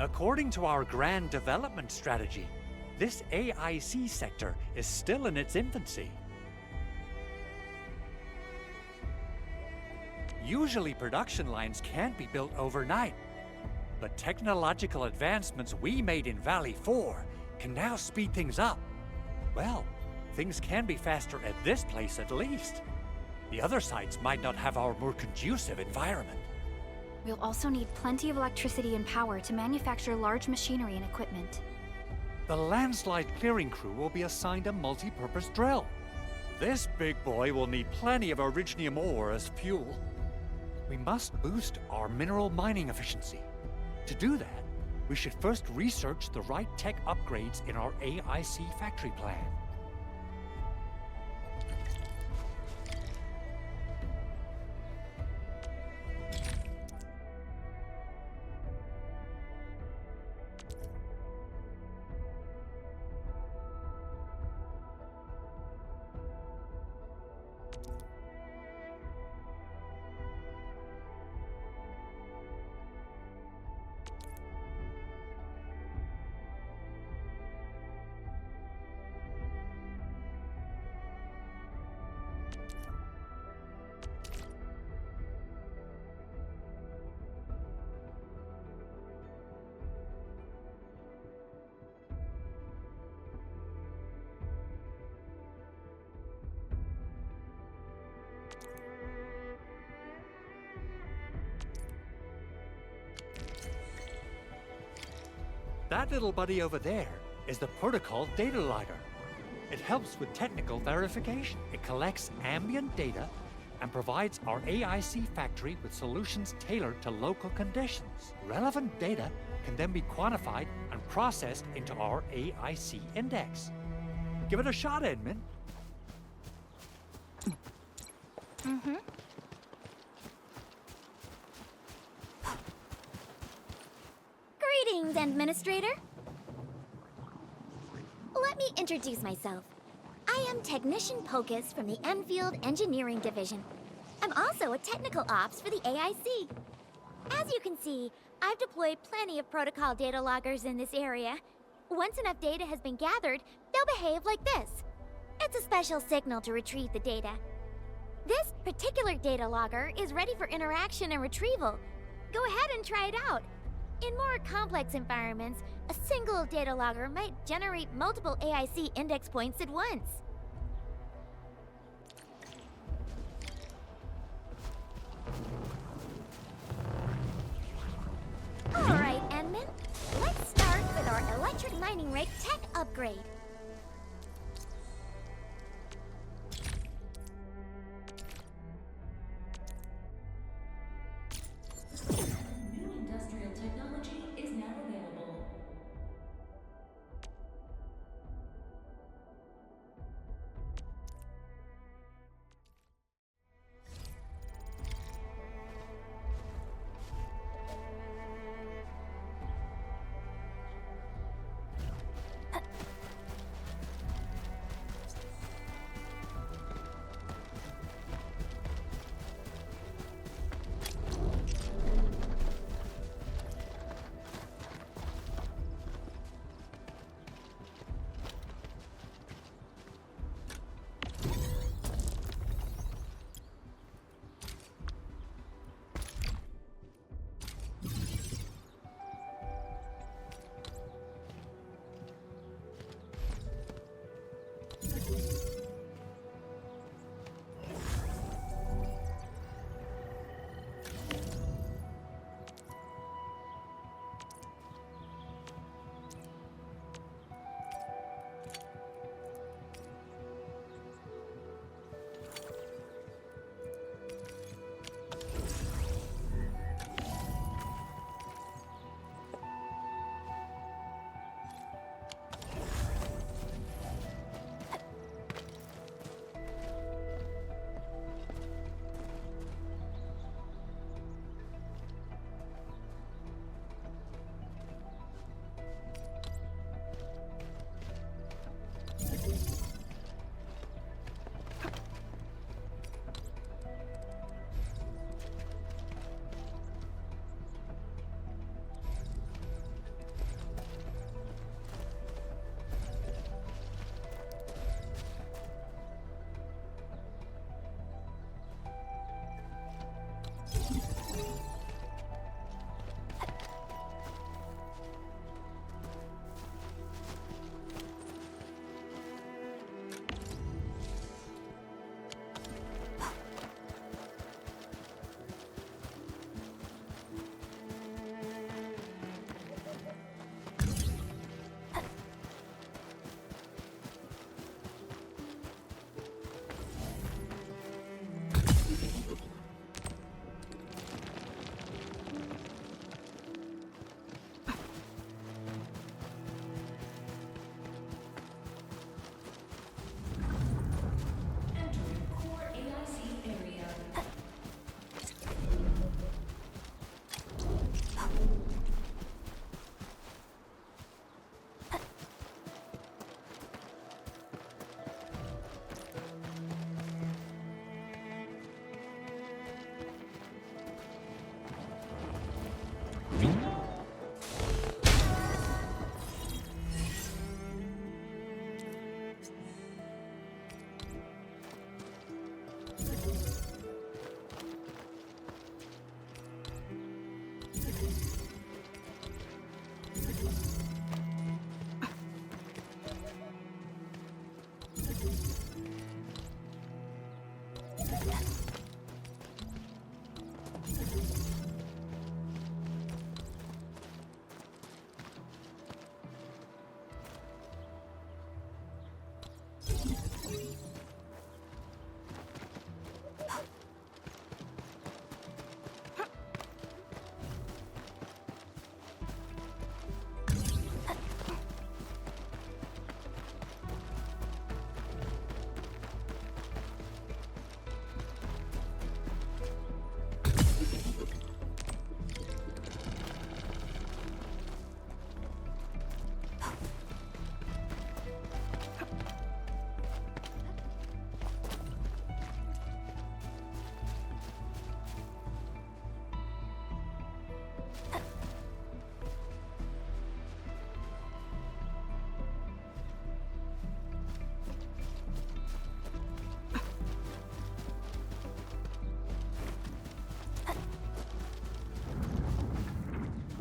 According to our grand development strategy, this AIC sector is still in its infancy. Usually production lines can't be built overnight, but technological advancements we made in Valley 4 can now speed things up. Well, things can be faster at this place at least. The other sites might not have our more conducive environment. We'll also need plenty of electricity and power to manufacture large machinery and equipment. The landslide clearing crew will be assigned a multi-purpose drill. This big boy will need plenty of originium ore as fuel. We must boost our mineral mining efficiency. To do that, we should first research the right tech upgrades in our AIC factory plan. That little buddy over there is the protocol data logger. It helps with technical verification. It collects ambient data and provides our AIC factory with solutions tailored to local conditions. Relevant data can then be quantified and processed into our AIC index. Give it a shot, Edmund. Mm-hmm. Greetings, Administrator. Let me introduce myself. I am Technician Pocus from the Endfield Engineering Division. I'm also a technical ops for the AIC. As you can see, I've deployed plenty of protocol data loggers in this area. Once enough data has been gathered, they'll behave like this. It's a special signal to retrieve the data. This particular data logger is ready for interaction and retrieval. Go ahead and try it out. In more complex environments, a single data logger might generate multiple AIC index points at once. Alright, Endmin. Let's start with our electric mining rig tech upgrade. New industrial technology is now available.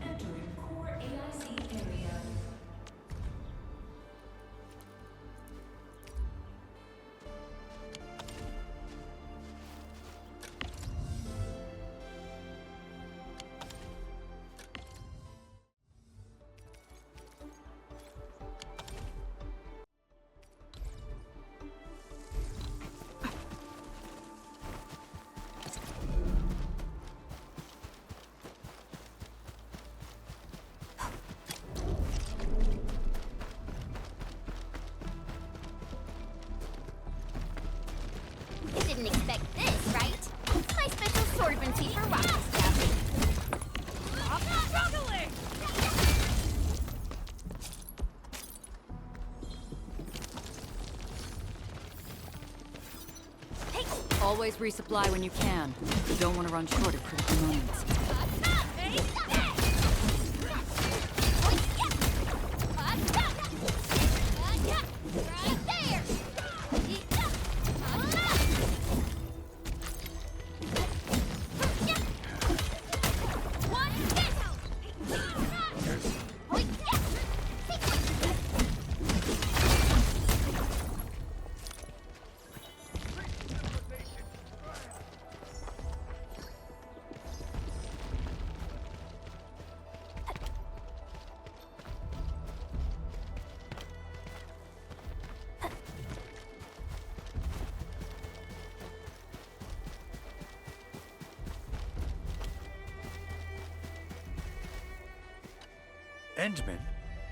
Entering core AIC area. You didn't expect this, right? My special swordman feat for rock stabbing. I'm struggling! Hey! Always resupply when you can. You don't want to run short at critical moments. Right there! Endmin,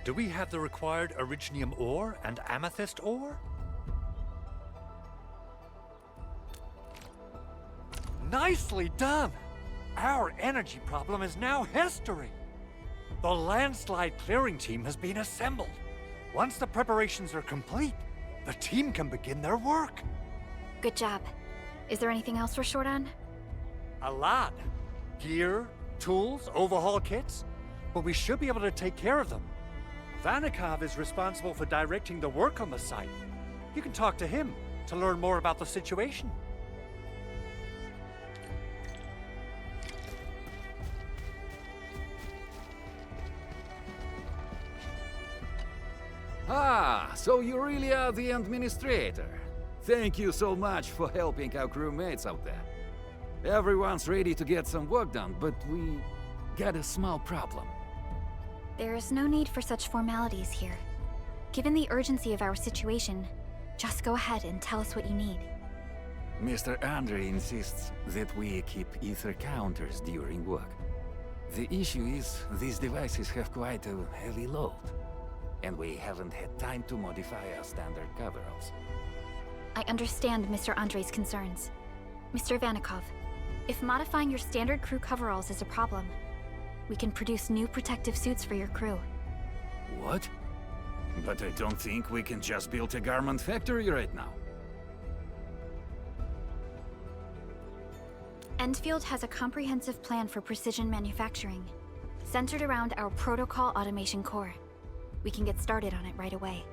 do we have the required Originium ore and Amethyst ore? Nicely done! Our energy problem is now history. The landslide clearing team has been assembled. Once the preparations are complete, the team can begin their work. Good job. Is there anything else we're short on? A lot. Gear, tools, overhaul kits. But we should be able to take care of them. Vanikov is responsible for directing the work on the site. You can talk to him to learn more about the situation. Ah, so you really are the administrator. Thank you so much for helping our crewmates out there. Everyone's ready to get some work done, but we got a small problem. There is no need for such formalities here. Given the urgency of our situation, just go ahead and tell us what you need. Mr. Andre insists that we keep ether counters during work. The issue is, these devices have quite a heavy load, and we haven't had time to modify our standard coveralls. I understand Mr. Andre's concerns. Mr. Vanikov, if modifying your standard crew coveralls is a problem, we can produce new protective suits for your crew. What? But I don't think we can just build a garment factory right now. Endfield has a comprehensive plan for precision manufacturing, centered around our protocol automation core. We can get started on it right away.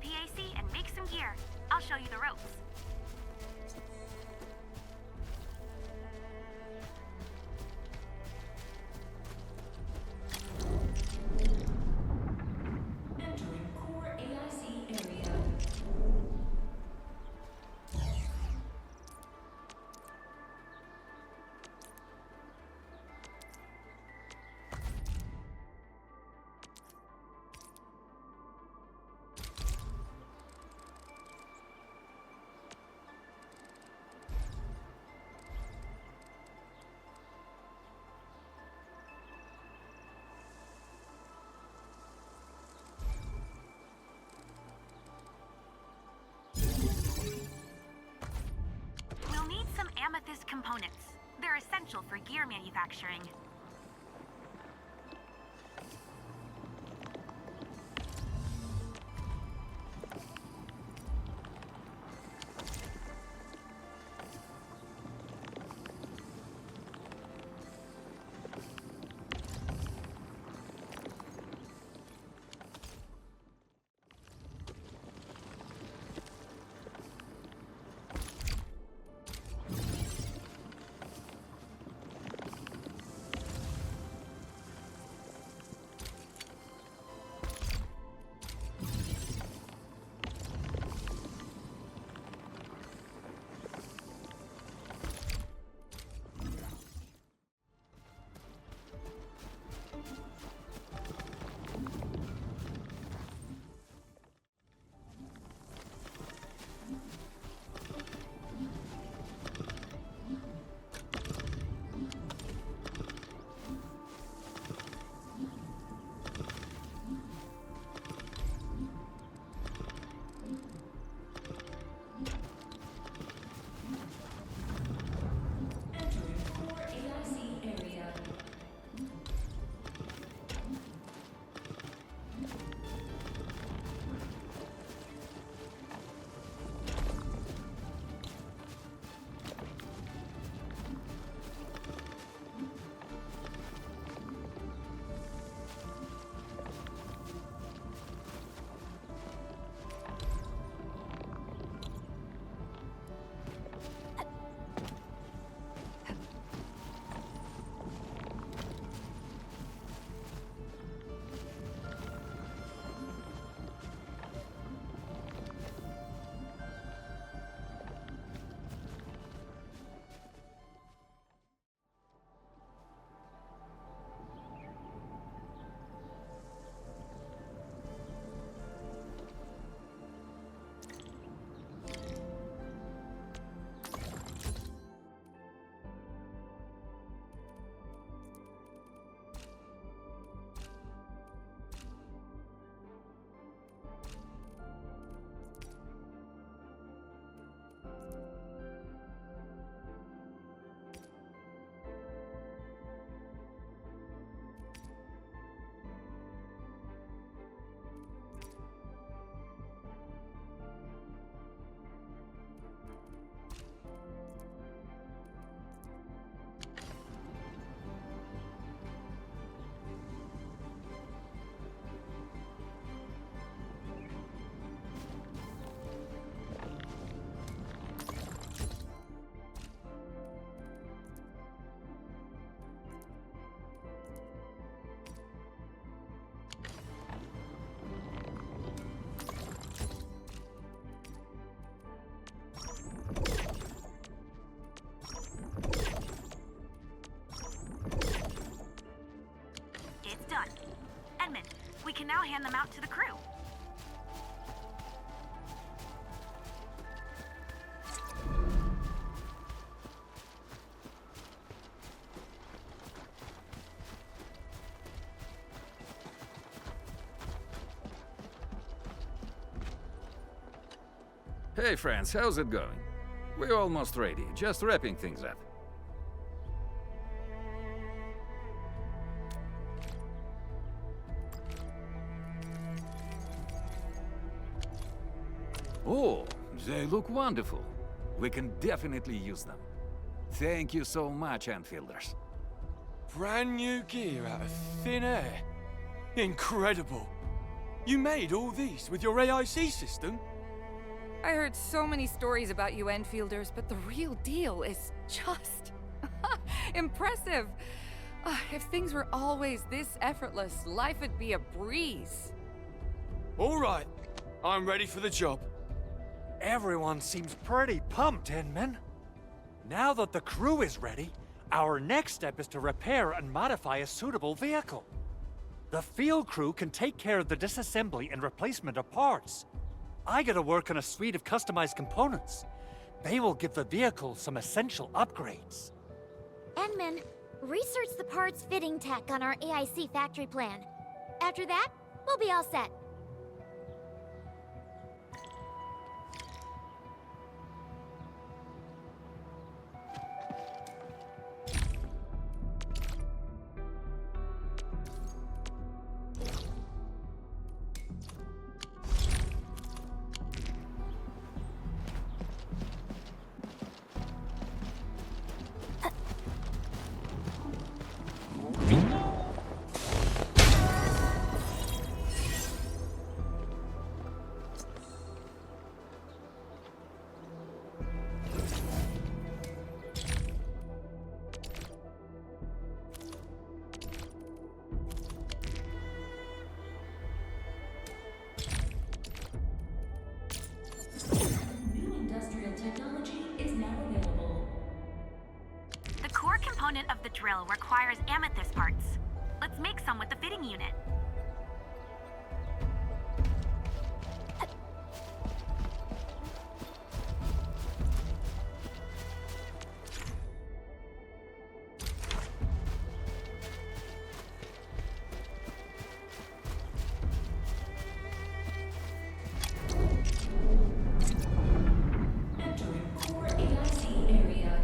PAC and make some gear. I'll show you the ropes. Entering core AIC area. We'll need some amethyst components. They're essential for gear manufacturing. Entering core AIC area. It's done. Edmund, we can now hand them out to the crew. Hey friends, how's it going? We're almost ready, just wrapping things up. Oh, they look wonderful. We can definitely use them. Thank you so much, Enfielders. Brand new gear out of thin air. Incredible. You made all these with your AIC system? I heard so many stories about you Enfielders, but the real deal is just impressive. If things were always this effortless, life would be a breeze. All right, I'm ready for the job. Everyone seems pretty pumped, Inman. Now that the crew is ready, our next step is to repair and modify a suitable vehicle. The field crew can take care of the disassembly and replacement of parts. I gotta work on a suite of customized components. They will give the vehicle some essential upgrades. Enman, research the parts fitting tech on our AIC factory plan. After that, we'll be all set. New industrial technology is now available. The core component of the drill requires amethyst parts. Let's make some with the fitting unit. Entering core AIC area.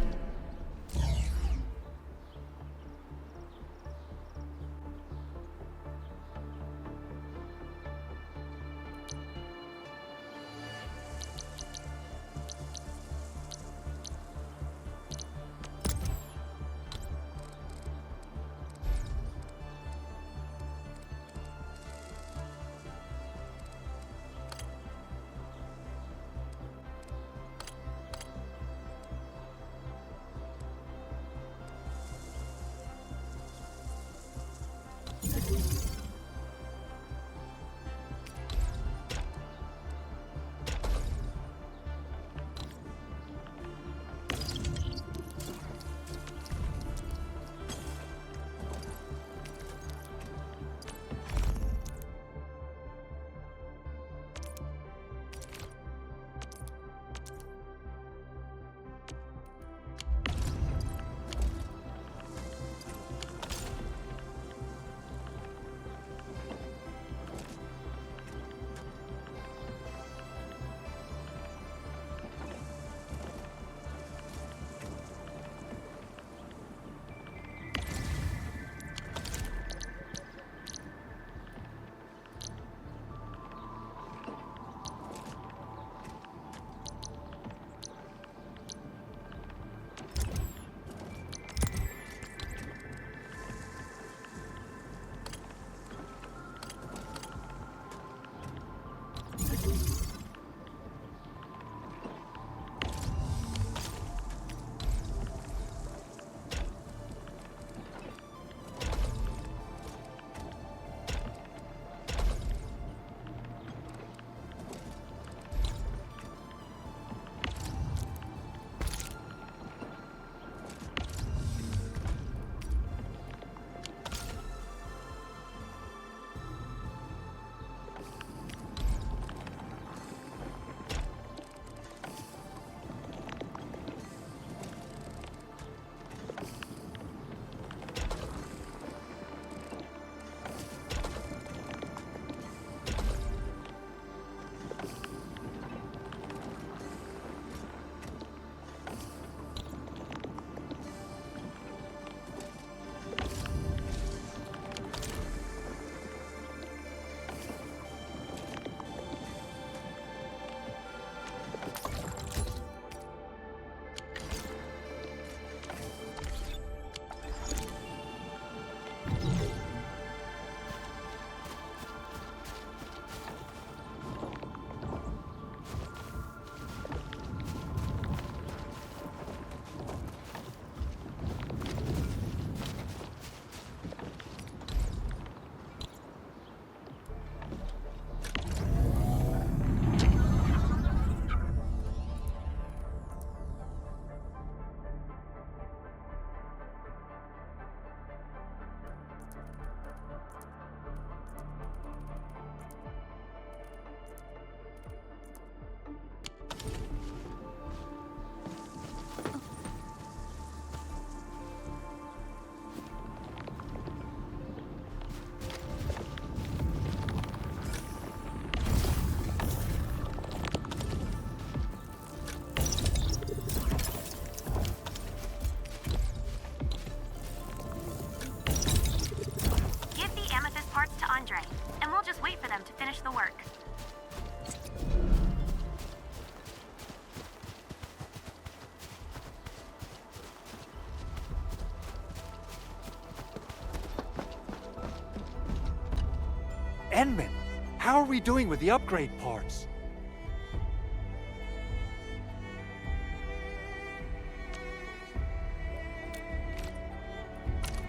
Endmin, how are we doing with the upgrade parts?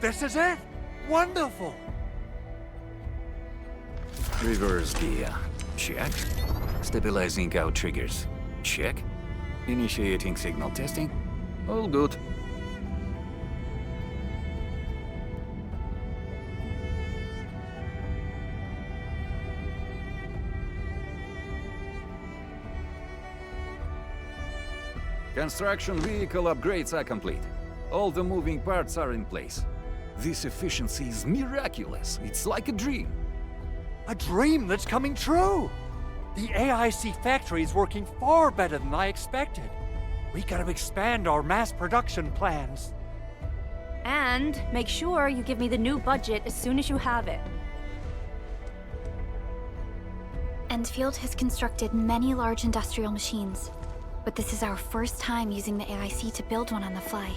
This is it! Wonderful! Reverse gear. Check. Stabilizing out triggers. Check. Initiating signal testing. All good. Construction vehicle upgrades are complete. All the moving parts are in place. This efficiency is miraculous. It's like a dream. A dream that's coming true! The AIC factory is working far better than I expected. We gotta expand our mass production plans. And make sure you give me the new budget as soon as you have it. Endfield has constructed many large industrial machines, but this is our first time using the AIC to build one on the fly.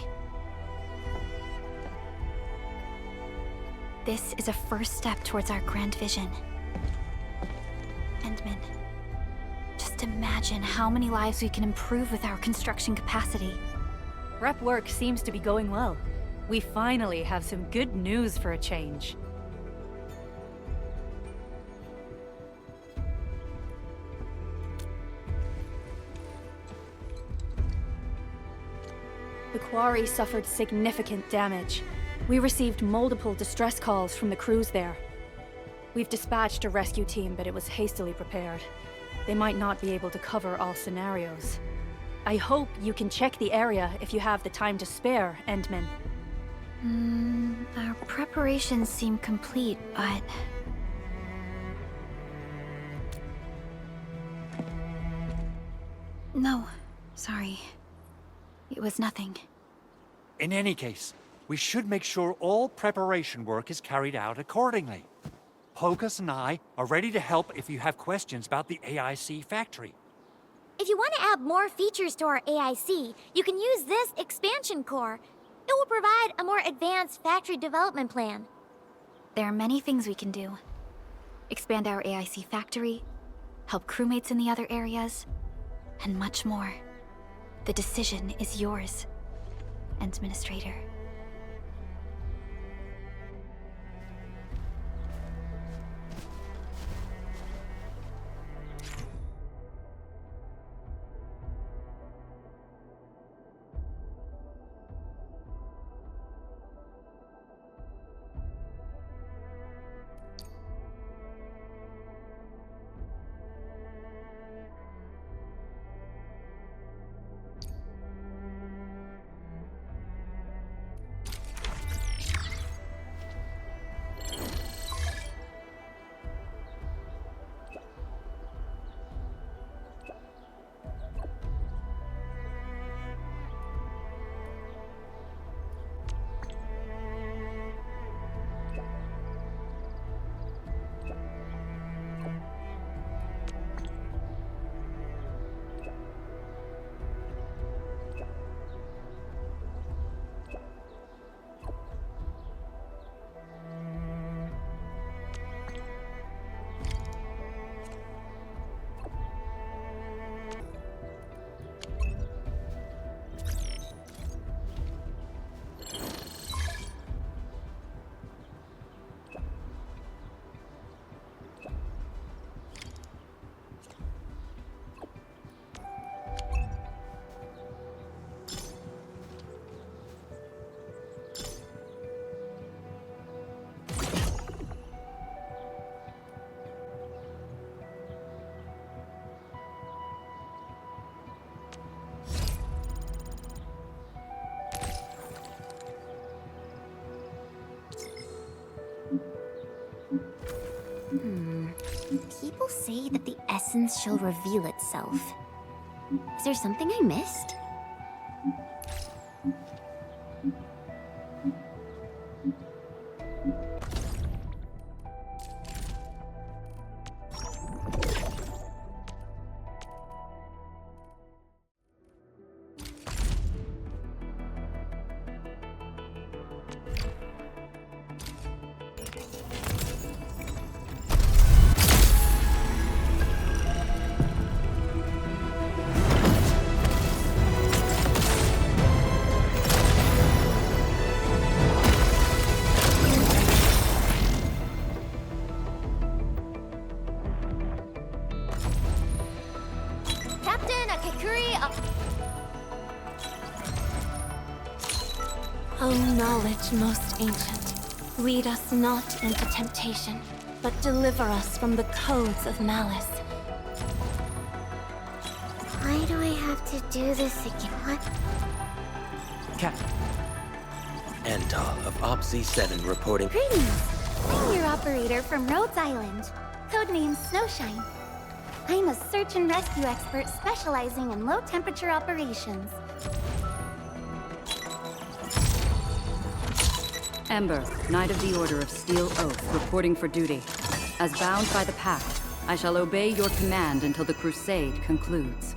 This is a first step towards our grand vision. Endmin, just imagine how many lives we can improve with our construction capacity. Prep work seems to be going well. We finally have some good news for a change. The quarry suffered significant damage. We received multiple distress calls from the crews there. We've dispatched a rescue team, but it was hastily prepared. They might not be able to cover all scenarios. I hope you can check the area if you have the time to spare, Endmin. Our preparations seem complete, but... No, sorry. It was nothing. In any case, we should make sure all preparation work is carried out accordingly. Pocus and I are ready to help if you have questions about the AIC factory. If you want to add more features to our AIC, you can use this expansion core. It will provide a more advanced factory development plan. There are many things we can do. Expand our AIC factory, help crewmates in the other areas, and much more. The decision is yours, Endministrator. People say that the essence shall reveal itself. Is there something I missed? message, most ancient. Lead us not into temptation, but deliver us from the codes of malice. Why do I have to do this again? What? Captain. Antal of Op Z7 reporting. Greetings! I'm your operator from Rhodes Island, codename Snowshine. I'm a search and rescue expert specializing in low-temperature operations. Ember, Knight of the Order of Steel Oath, reporting for duty. As bound by the Pact, I shall obey your command until the Crusade concludes.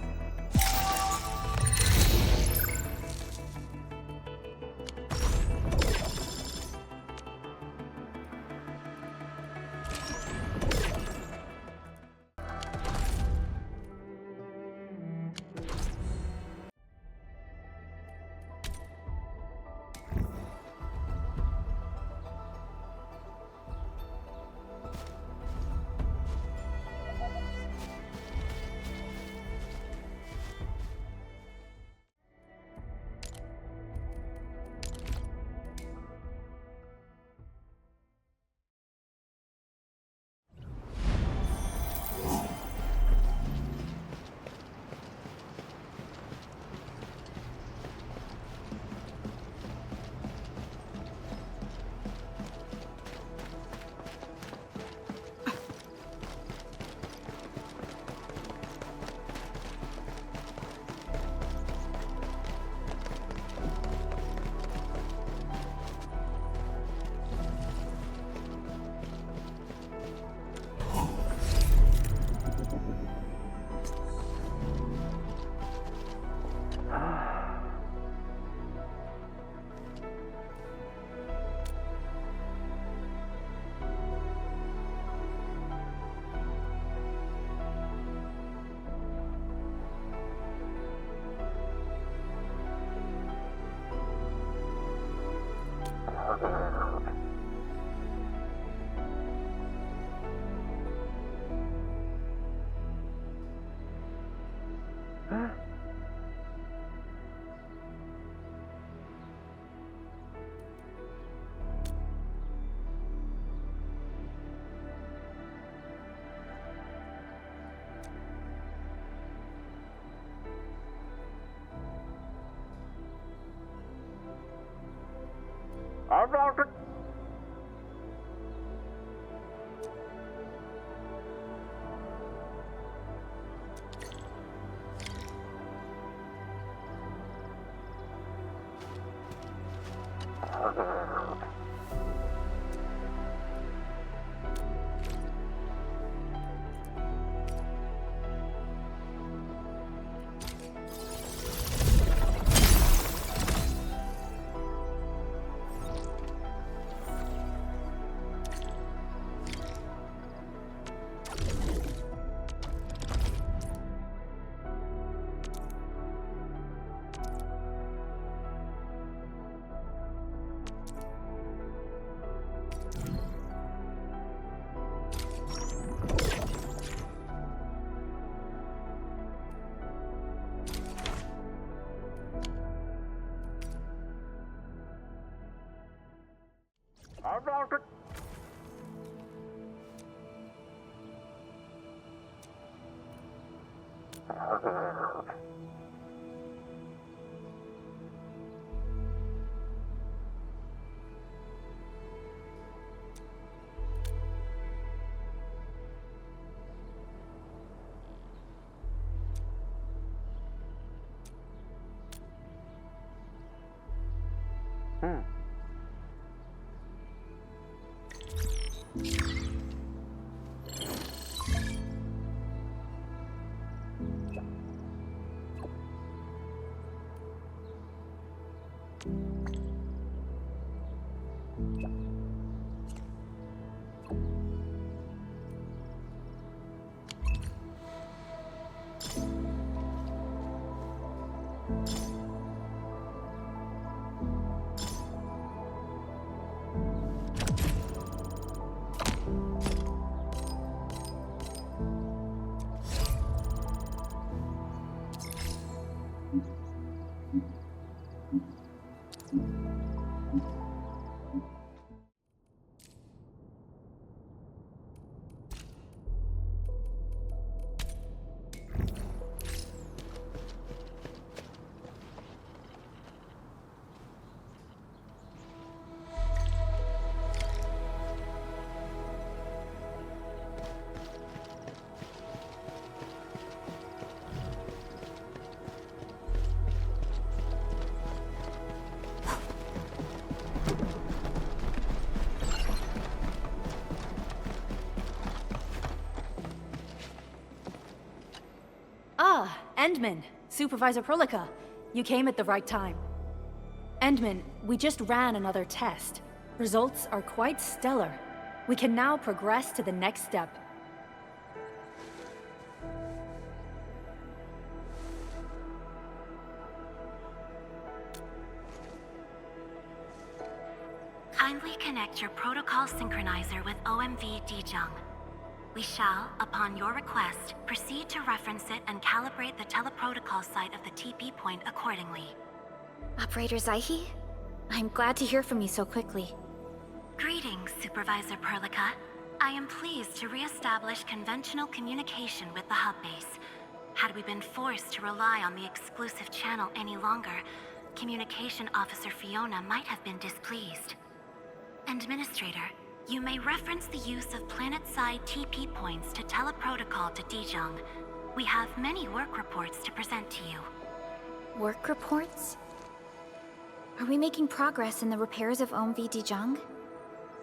Endmin, Supervisor Prolica, you came at the right time. Endmin, we just ran another test. Results are quite stellar. We can now progress to the next step. Kindly connect your protocol synchronizer with OMV Dijong. We shall, upon your request, proceed to reference it and calibrate the teleprotocol site of the TP point accordingly. Operator Zaihi? I'm glad to hear from you so quickly. Greetings, Supervisor Perlica. I am pleased to re-establish conventional communication with the hub base. Had we been forced to rely on the exclusive channel any longer, Communication Officer Fiona might have been displeased. Administrator, you may reference the use of planet-side TP points to teleprotocol to Dijong. We have many work reports to present to you. Work reports? Are we making progress in the repairs of OMV Dijong?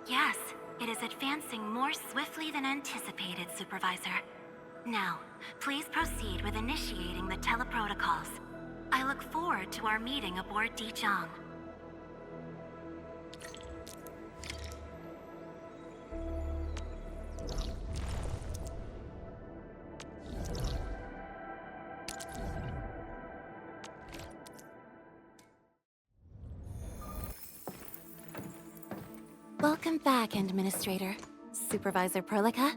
Yes, it is advancing more swiftly than anticipated, Supervisor. Now, please proceed with initiating the teleprotocols. I look forward to our meeting aboard Dijong. Welcome back, Administrator. Supervisor Perlica.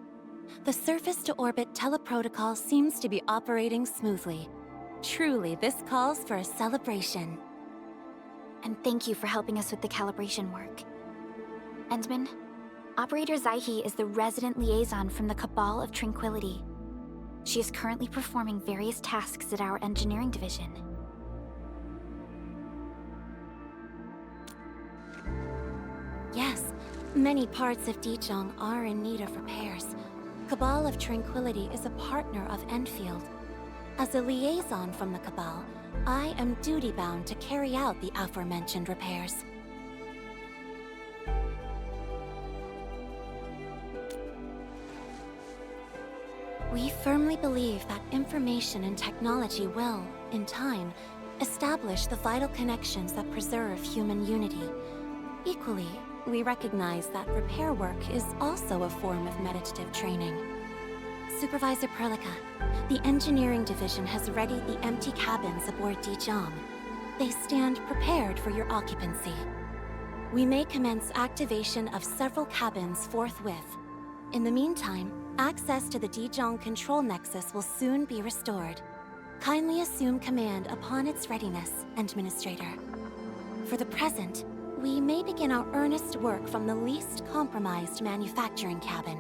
The surface-to-orbit teleprotocol seems to be operating smoothly. Truly, this calls for a celebration. And thank you for helping us with the calibration work. Endmin, Operator Zaihi is the resident liaison from the Cabal of Tranquility. She is currently performing various tasks at our engineering division. Yes, many parts of Dijong are in need of repairs. Cabal of Tranquility is a partner of Endfield. As a liaison from the Cabal, I am duty-bound to carry out the aforementioned repairs. We firmly believe that information and technology will, in time, establish the vital connections that preserve human unity. Equally, we recognize that repair work is also a form of meditative training. Supervisor Perlica, the engineering division has readied the empty cabins aboard Dijong. They stand prepared for your occupancy. We may commence activation of several cabins forthwith. In the meantime, access to the Dijong control nexus will soon be restored. Kindly assume command upon its readiness, Administrator. For the present, we may begin our earnest work from the least compromised manufacturing cabin.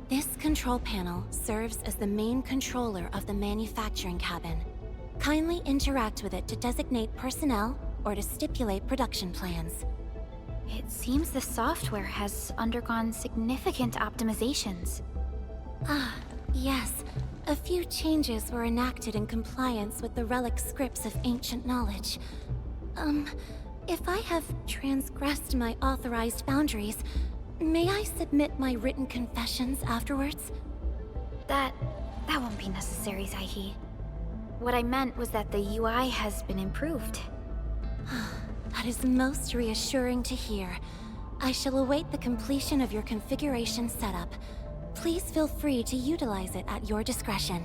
This control panel serves as the main controller of the manufacturing cabin. Kindly interact with it to designate personnel or to stipulate production plans. It seems the software has undergone significant optimizations. Ah, yes. A few changes were enacted in compliance with the relic scripts of ancient knowledge. If I have transgressed my authorized boundaries, may I submit my written confessions afterwards? That won't be necessary, Zaihi. What I meant was that the UI has been improved. That is most reassuring to hear. I shall await the completion of your configuration setup. Please feel free to utilize it at your discretion.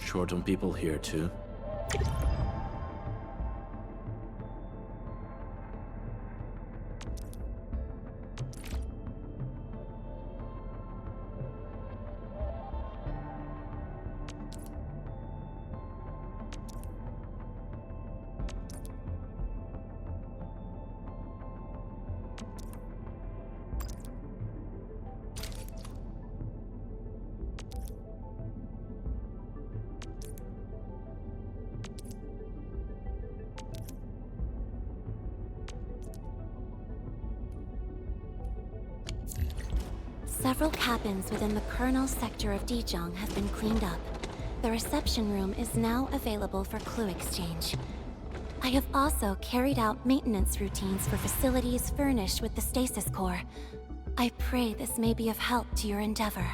Short on people here too. Several cabins within the kernel sector of Dijiang have been cleaned up. The reception room is now available for clue exchange. I have also carried out maintenance routines for facilities furnished with the stasis core. I pray this may be of help to your endeavor.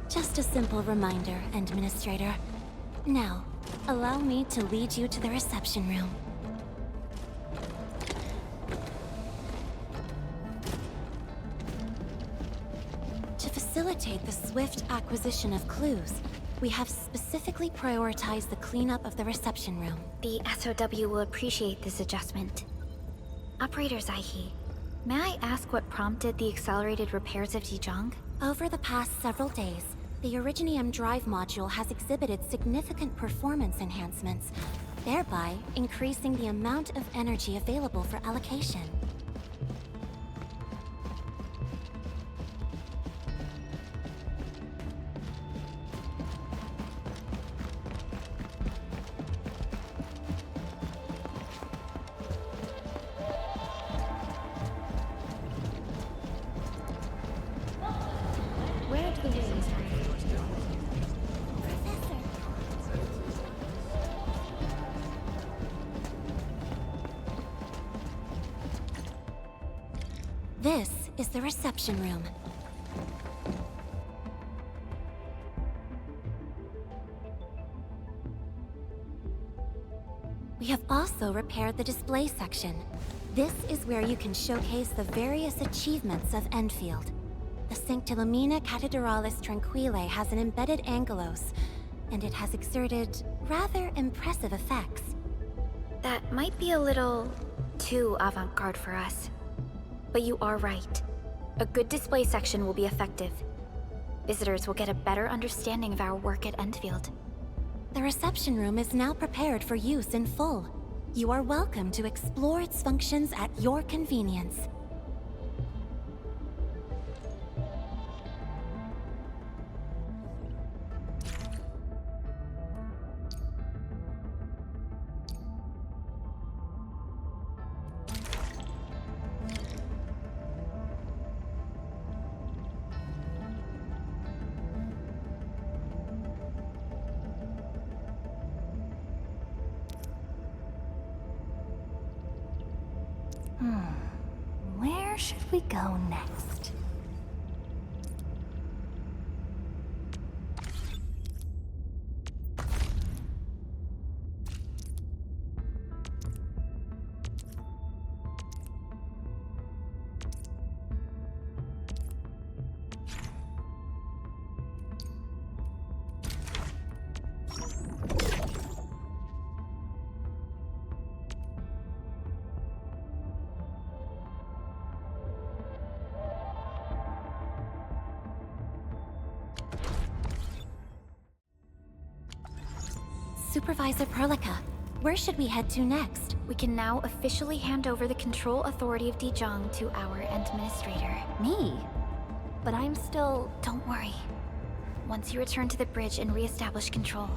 Just a simple reminder, Endministrator. Now, allow me to lead you to the reception room. To facilitate the swift acquisition of clues, we have specifically prioritized the cleanup of the reception room. The SOW will appreciate this adjustment. Operator Zaihi, may I ask what prompted the accelerated repairs of Dijiang? Over the past several days, the Originium drive module has exhibited significant performance enhancements, thereby increasing the amount of energy available for allocation. This is the reception room. We have also repaired the display section. This is where you can showcase the various achievements of Endfield. The Sanctilumina Cathedralis Tranquile has an embedded angelos, and it has exerted rather impressive effects. That might be a little too avant-garde for us. But you are right. A good display section will be effective. Visitors will get a better understanding of our work at Endfield. The reception room is now prepared for use in full. You are welcome to explore its functions at your convenience. Where should we go next? Supervisor Perlica, where should we head to next? We can now officially hand over the control authority of Dijiang to our Endministrator. Me? But I'm still... Don't worry. Once you return to the bridge and re-establish control,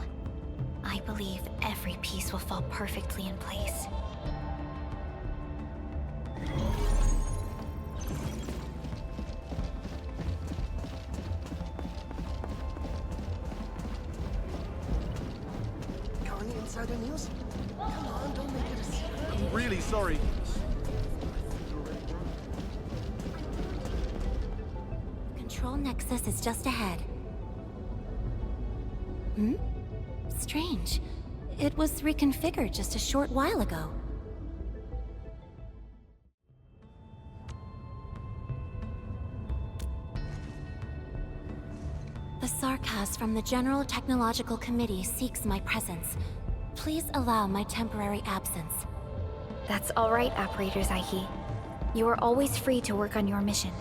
I believe every piece will fall perfectly in place. Insider news? Come on, don't make it a secret. I'm really sorry. Control Nexus is just ahead. Strange. It was reconfigured just a short while ago. The Sarkaz from the General Technological Committee seeks my presence. Please allow my temporary absence. That's all right, Operator Zaihi. You are always free to work on your mission.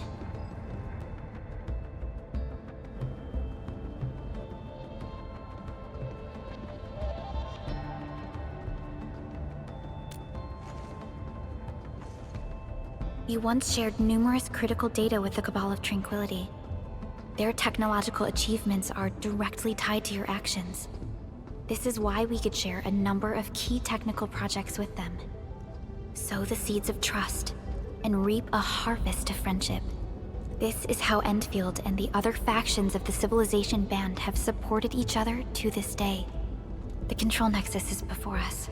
You once shared numerous critical data with the Cabal of Tranquility. Their technological achievements are directly tied to your actions. This is why we could share a number of key technical projects with them. Sow the seeds of trust, and reap a harvest of friendship. This is how Endfield and the other factions of the Civilization Band have supported each other to this day. The Control Nexus is before us.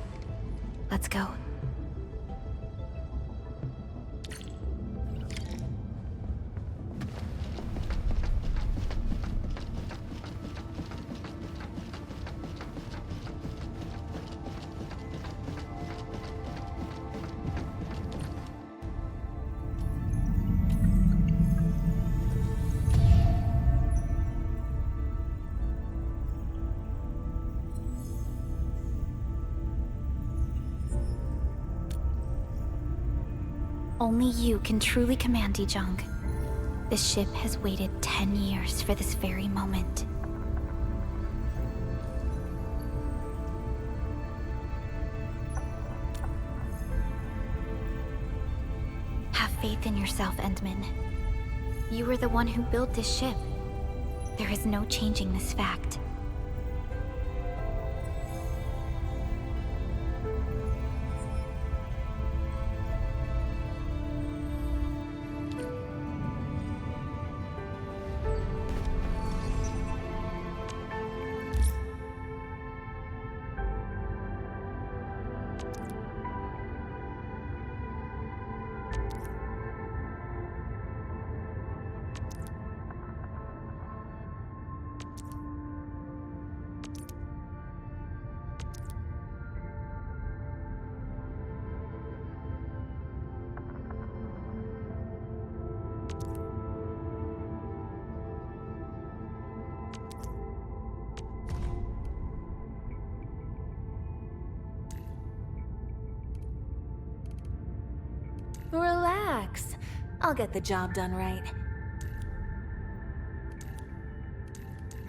Let's go. Only you can truly command Dijong. This ship has waited 10 years for this very moment. Have faith in yourself, Endmin. You were the one who built this ship. There is no changing this fact. Relax. I'll get the job done right.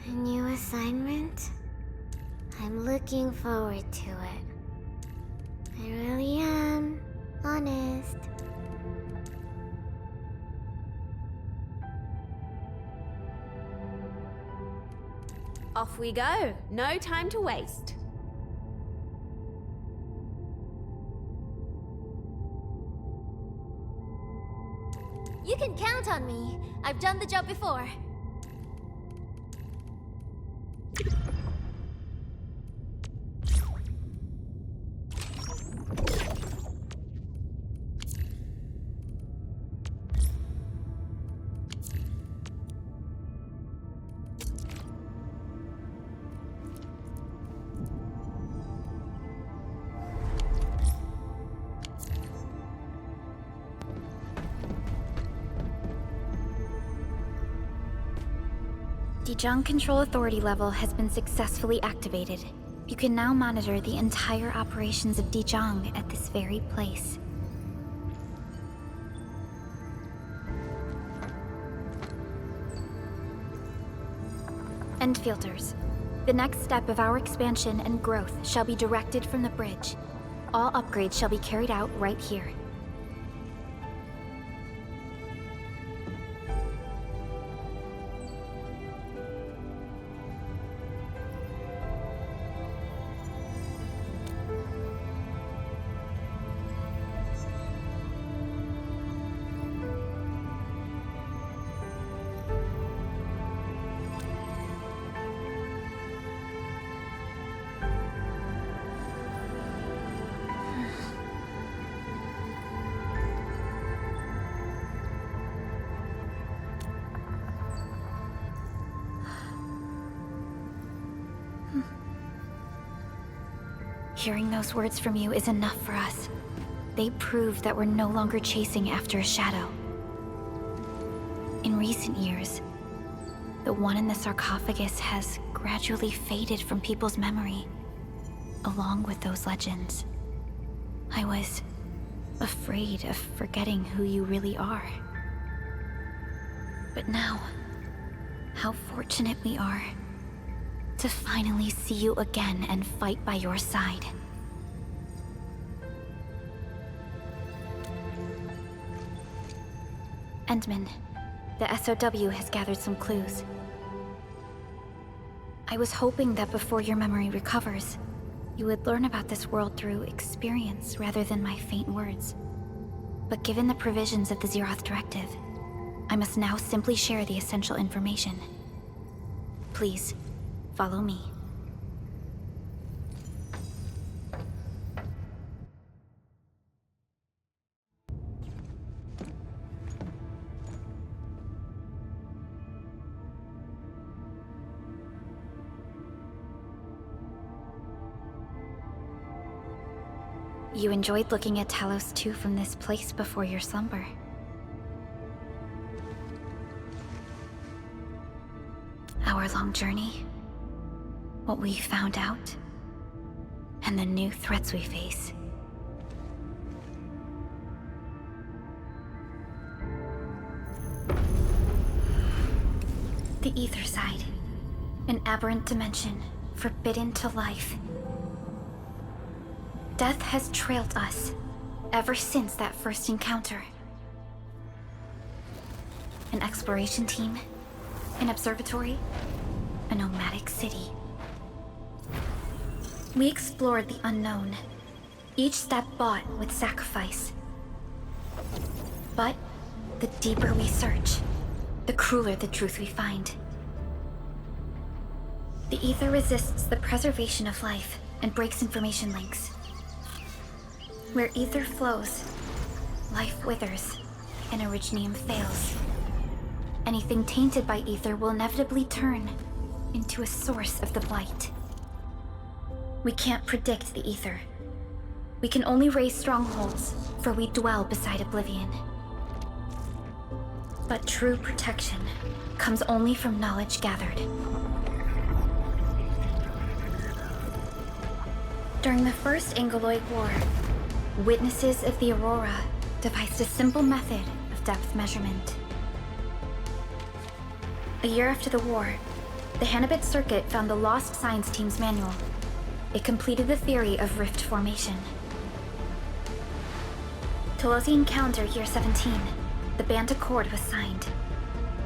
A new assignment? I'm looking forward to it. I really am. Honest. Off we go. No time to waste. You can count on me. I've done the job before. Dijong Control Authority level has been successfully activated. You can now monitor the entire operations of Dijong at this very place. End filters. The next step of our expansion and growth shall be directed from the bridge. All upgrades shall be carried out right here. Hearing those words from you is enough for us. They prove that we're no longer chasing after a shadow. In recent years, the one in the sarcophagus has gradually faded from people's memory, along with those legends. I was afraid of forgetting who you really are. But now, how fortunate we are to finally see you again and fight by your side. Endmin, the SOW has gathered some clues. I was hoping that before your memory recovers, you would learn about this world through experience rather than my faint words. But given the provisions of the Zeroth Directive, I must now simply share the essential information. Please, follow me. You enjoyed looking at Talos 2 from this place before your slumber. Our long journey, what we found out, and the new threats we face. The Ether Side, an aberrant dimension forbidden to life. Death has trailed us ever since that first encounter. An exploration team, an observatory, a nomadic city. We explored the unknown, each step bought with sacrifice. But the deeper we search, the crueler the truth we find. The Ether resists the preservation of life and breaks information links. Where Ether flows, life withers, and Originium fails. Anything tainted by Ether will inevitably turn into a source of the Blight. We can't predict the Ether. We can only raise strongholds, for we dwell beside Oblivion. But true protection comes only from knowledge gathered. During the First Angeloid War, witnesses of the Aurora devised a simple method of depth measurement. A year after the war, the Hannibit Circuit found the Lost Science Team's manual. It completed the theory of rift formation. Tolosi Encounter Year 17, the Band Accord was signed.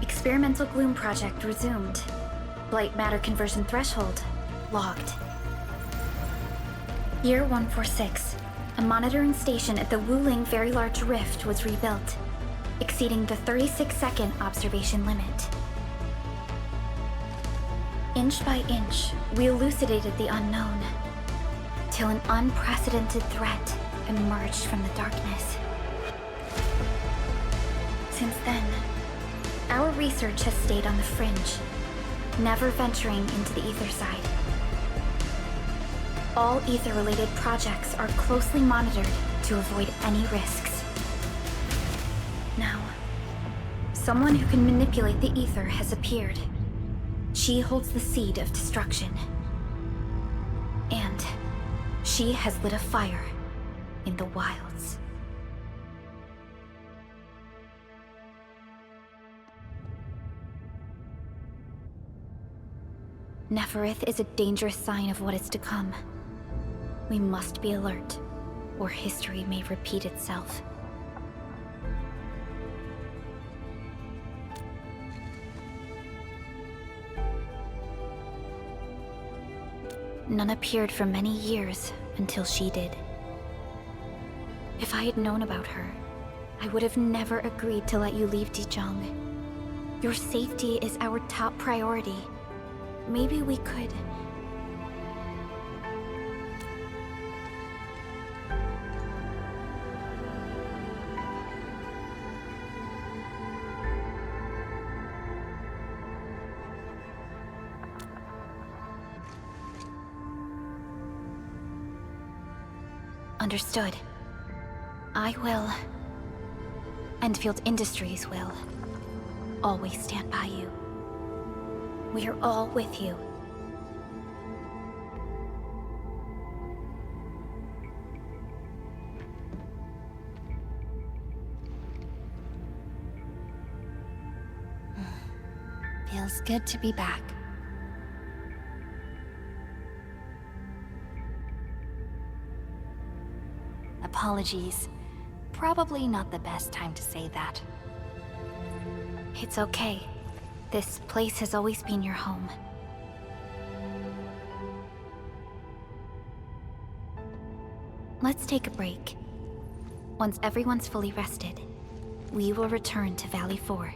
Experimental Gloom Project resumed. Blight Matter Conversion Threshold logged. Year 146, a monitoring station at the Wuling Very Large Rift was rebuilt, exceeding the 36-second observation limit. Inch by inch, we elucidated the unknown, till an unprecedented threat emerged from the darkness. Since then, our research has stayed on the fringe, never venturing into the Ether Side. All Ether-related projects are closely monitored to avoid any risks. Now, someone who can manipulate the Ether has appeared. She holds the seed of destruction. And she has lit a fire in the wilds. Neferith is a dangerous sign of what is to come. We must be alert, or history may repeat itself. None appeared for many years until she did. If I had known about her, I would have never agreed to let you leave Dijon. Your safety is our top priority. Maybe we could... Understood. I will. Endfield Industries will. Always stand by you. We're all with you. Feels good to be back. Apologies. Probably not the best time to say that. It's okay. This place has always been your home. Let's take a break. Once everyone's fully rested, we will return to Valley 4.